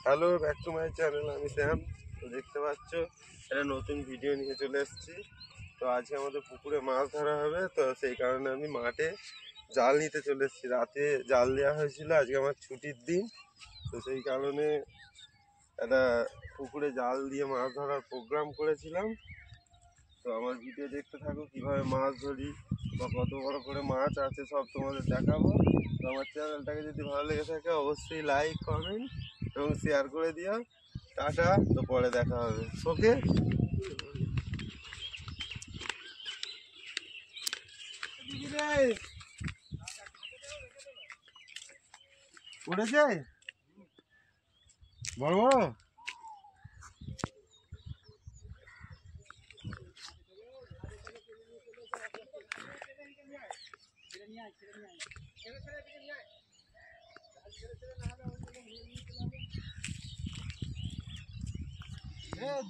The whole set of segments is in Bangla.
Hello, back to my channel. আমি শ্যাম। তো দেখতে পাচ্ছ একটা নতুন ভিডিও নিয়ে চলে এসেছি। তো আজকে আমাদের পুকুরে মাছ ধরা হবে, তো সেই কারণে আমি মাঠে জাল নিতে চলে এসেছি। রাতে জাল দেওয়া হয়েছিল, আজকে আমার ছুটির দিন, তো সেই কারণে একটা পুকুরে জাল দিয়ে মাছ ধরার প্রোগ্রাম করেছিলাম। তো আমার ভিডিও দেখতে থাকো, কীভাবে মাছ ধরি বা কত বড় করে মাছ আছে সব তোমাদের দেখাবো। তো আমার চ্যানেলটাকে যদি ভালো লেগে থাকে অবশ্যই লাইক, কমেন্ট এবং শেয়ার করে দিও। টাটা, তো পরে দেখা হবে। ওকে। উঠেছে বড় বড়।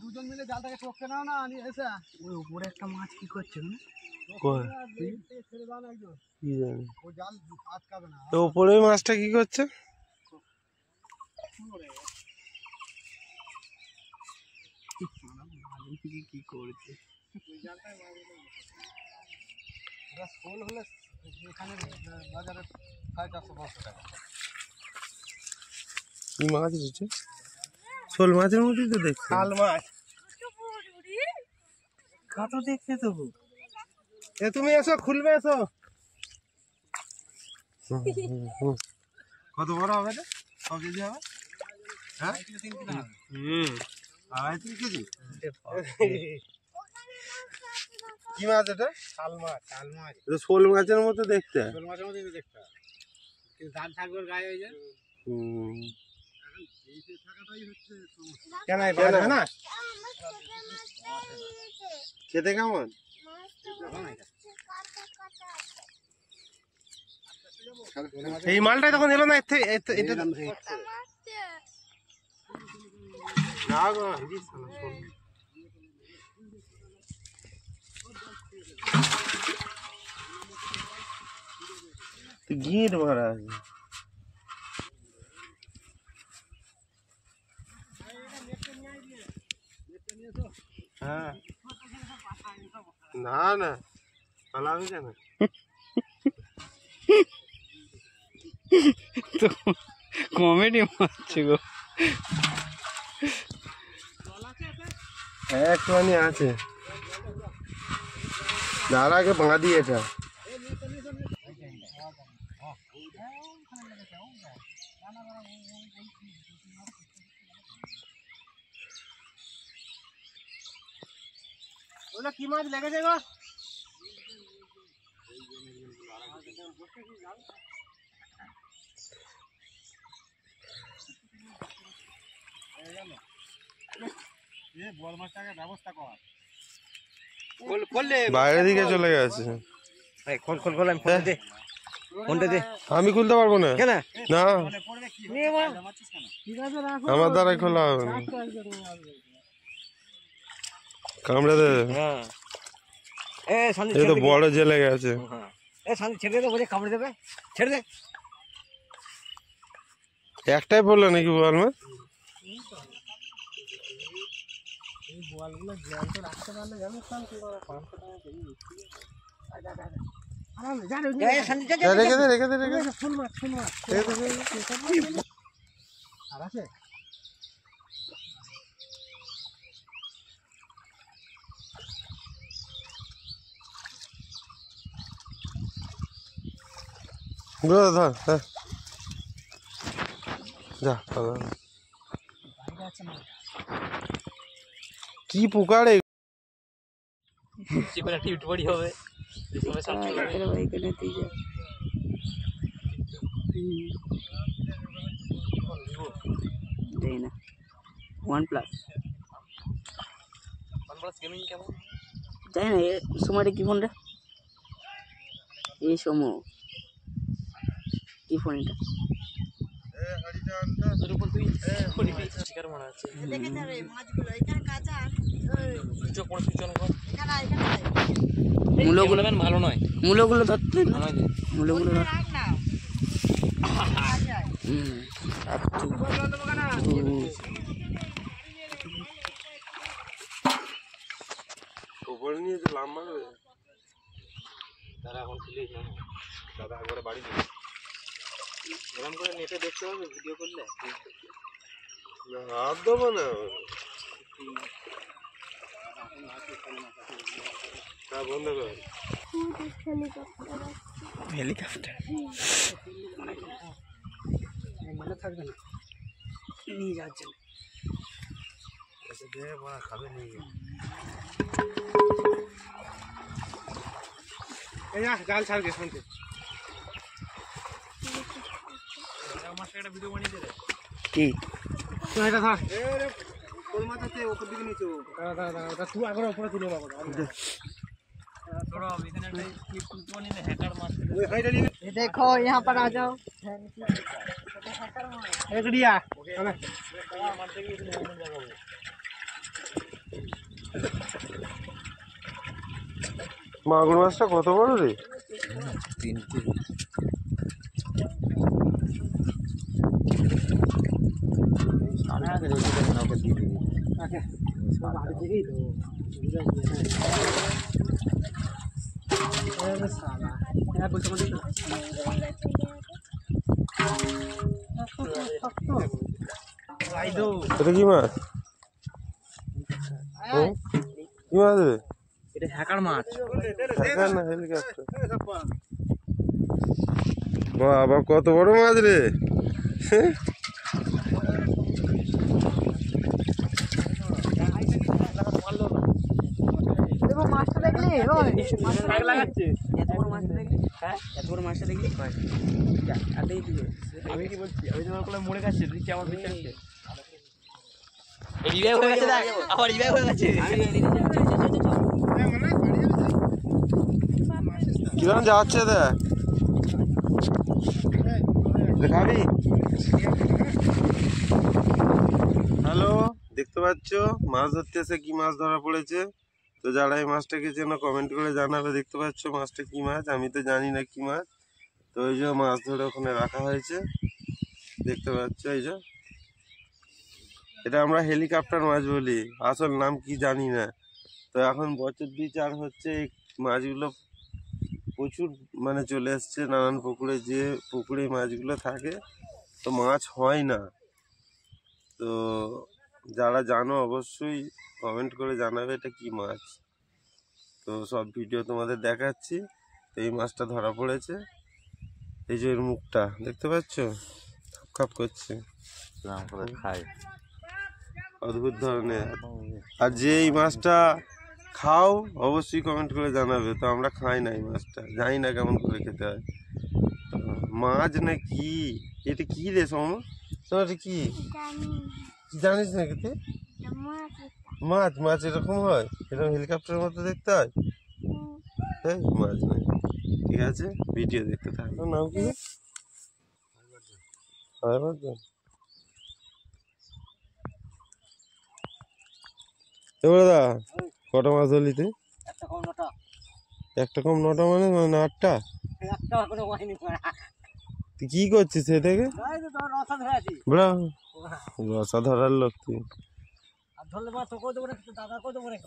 দুজন মিলে জালটাকে টপকে নাও না, নিয়ে এসে ওই উপরে একটা মাছ কি করছে উপরে মাছটা কি করছে? কি করছে শোল হলে এখানে বাজারে 450-500 টাকা। কি মাছ দিচ্ছে? শোল মাছের মধ্যেই তো দেখছি। শাল মাছ কত দেখতে তবু। তুমি এসো, খুলবে এসো। কত বড় হবে এটা? 100 কেজি হবে? হ্যাঁ, 2.5-3 কেজি। কি মাছ এটা? শাল মাছ। শাল মাছ এটা শোল মাছের মতো দেখতে। শোল মাছের মতো দেখতে, কিন্তু দাঁত থাকবে গায়ে হয়ে যায়। কেন না খেতে কেমন? এই মালটাই তখন এলো না। এটা গিট ভরা আছে। হ্যাঁ, না না পালাবে কেন? কমেডি মারছে গো। একটুখানি আছে, যার আগে বাঁধি এটা। ওটা কি মাছ লেগেছে গো? বাইরের দিকে চলে গেছে। আমি খুলতে পারবো না। না, আমার দ্বারাই খোলা হবে না, কামড়ে দেবে। এই তো বড় জেলে গেছে। ছেড়ে দে, কামড়ে দেবে, ছেড়ে দে। একটাই পড়লো নাকি বল মাছ? রেখে দে। ধর যা। কি পোকারে হবে। OnePlus গেমিং কেমন জানি না। সময়টা কি ফোনটা? এই সময় কি ফোন এটা? ভালো নয়, মূলগুলো ধরতে মূলগুলো উপরে নিয়ে যে লাভ মারবে তারা এখন তুলিস না দাদা একবারে বাড়ি যাবে এরকম করে নেটে দেখতে হবে ভিডিও করলে হাত দেবো না হ্যাঁ বন্ধ কর হেলিকপ্টার মনে থাকবে না নিয়ে যাচ্ছে খাবে নিয়ে জাল ছাড়কে শুনতে আমার সাথে একটা ভিডিও বানিয়ে দে রে কি এটা থাক কোন মাছ আছে ওপর দিকে নিচে দাঁড়া তুই আগে উপরে তুলে বাবা थोड़ा इधर একটা ক্লিপ তুলতে বানিয়ে দে হ্যাকার মাছ ওই হাইটা নিয়ে ये देखो यहाँ पर आ जाओ এক ডিয়া মাছ থেকে এখানে এমন জায়গা হবে মাগুর মাছটা কত বড় রে 3 কেজি আমি আগে রেখে দেব না ওকে দিয়ে দিবি ओके बाहर दिखी तो अरे साला यार बोलते बोलते आई दो এটা কি মাছ কি মাছ রে এটা হ্যাকার মাছ হ্যাঁ না হেলিকপ্টার বাবা কত বড় মাছ রে দেখো মাছটা দেখলি ওই মাছটা লাগাচ্ছে এত বড় মাছটা দেখলি হ্যাঁ এত বড় মাছটা দেখলি আর দেই দিও আমি কি বলছি আমি তোমার কোলে মরে গেছে দিচ্ছি আমার পিছনে আসছে রিভাইভ হয়ে গেছে আবার রিভাইভ হয়ে গেছে কিরম যাচ্ছে দেখাবি হ্যালো দেখতে পাচ্ছ মাছ ধরতে এসে কি মাছ ধরা পড়েছে তো যারা এই মাছটাকে যেন কমেন্ট করে জানাবে দেখতে পাচ্ছ মাছটা কি মাছ আমি তো জানি না কি মাছ তো ওই যে মাছ ধরে ওখানে রাখা হয়েছে দেখতে পাচ্ছ এই যে এটা আমরা হেলিকপ্টার মাছ বলি আসল নাম কি জানি না তো এখন বছর 2-4 হচ্ছে এই মাছগুলো প্রচুর মানে চলে এসছে নানান পুকুরে যে পুকুরে মাছগুলো থাকে তো মাছ হয় না তো যারা জানো অবশ্যই কমেন্ট করে জানাবে এটা কি মাছ তো সব ভিডিও তোমাদের দেখাচ্ছি তো এই মাছটা ধরা পড়েছে এই যে এর মুখটা দেখতে পাচ্ছ খাপ করছে খাই অদ্ভুত ধরনের আর যে এই মাছটা খাও অবশ্যই কমেন্ট করে জানাবে তো আমরা খাই না এই মাছটা জানি না কেমন করে খেতে হয় মাছ না কি এটা কি রে সোম এটা কি জানিস না খেতে মাছ মাছ এরকম হয় এরকম হেলিকপ্টারের মতো দেখতে হয় তাই মাছ নয় ঠিক আছে ভিডিও দেখতে থাকো নাম কি এবারে দা কটা মাছ ধরলি তুই একটা কম 9টা মানে 8টা তুই কি করছিস সে থেকে রসা ধরার লোক তুই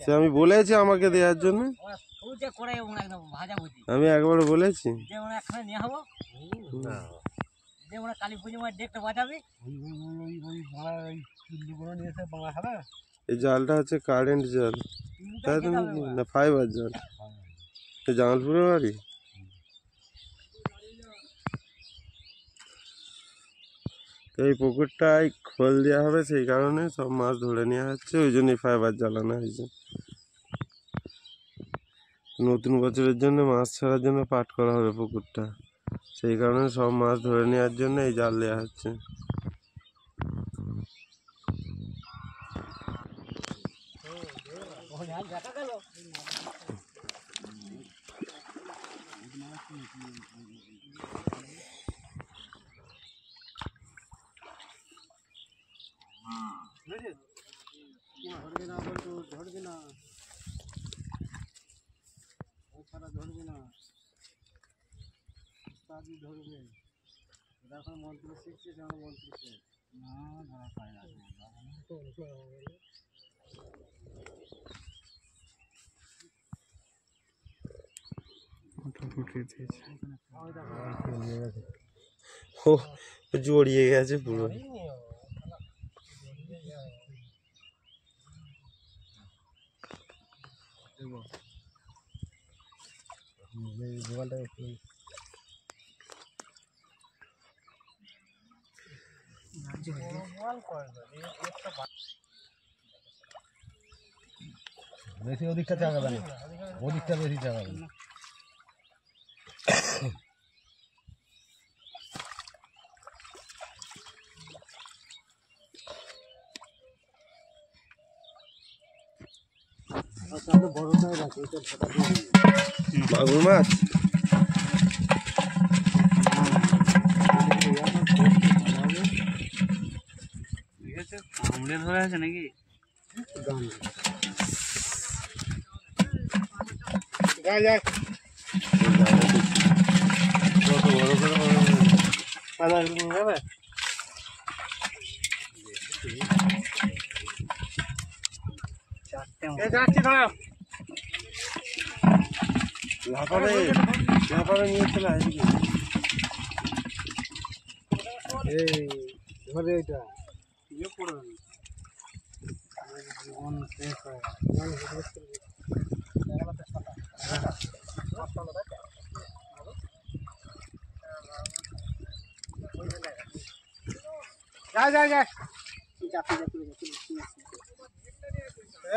সে আমি বলেছি আমাকে দেওয়ার জন্য আমি একবার বলেছি কালী পুজো দেখতে বাজাবি এই জালটা হচ্ছে কারেন্ট জাল তাই তুমি না ফাইবার জাল জামালপুরের বাড়ি তো এই পুকুরটায় খোল দেওয়া হবে সেই কারণে সব মাছ ধরে নেওয়া হচ্ছে ওই জন্যই ফাইবার জ্বালানো হয়েছে নতুন বছরের জন্য মাছ ছাড়ার জন্য পাট করা হবে পুকুরটা সেই কারণে সব মাছ ধরে নেওয়ার জন্য এই জাল দেওয়া হচ্ছে ধরবে এখন মন্ত্র শিখছে মন্ত্র না ধরা পায় না ও জড়িয়ে গেছে পুরো। বেশি ওদিকটা চাগাবে না, ওদিকটা বেশি চাগাবে না। মাগুর মাছ কামড়ে ধরে আছে নাকি? কত বড় করে লাফাবে লাফাবে নিয়ে চলে আসবি। ধরে এটা জীবন শেষ হয়।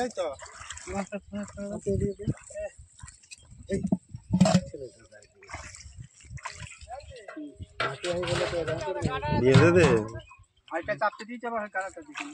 এই তো দিয়ে দে চাপতে দিয়েছে আবার কারাটা দিকে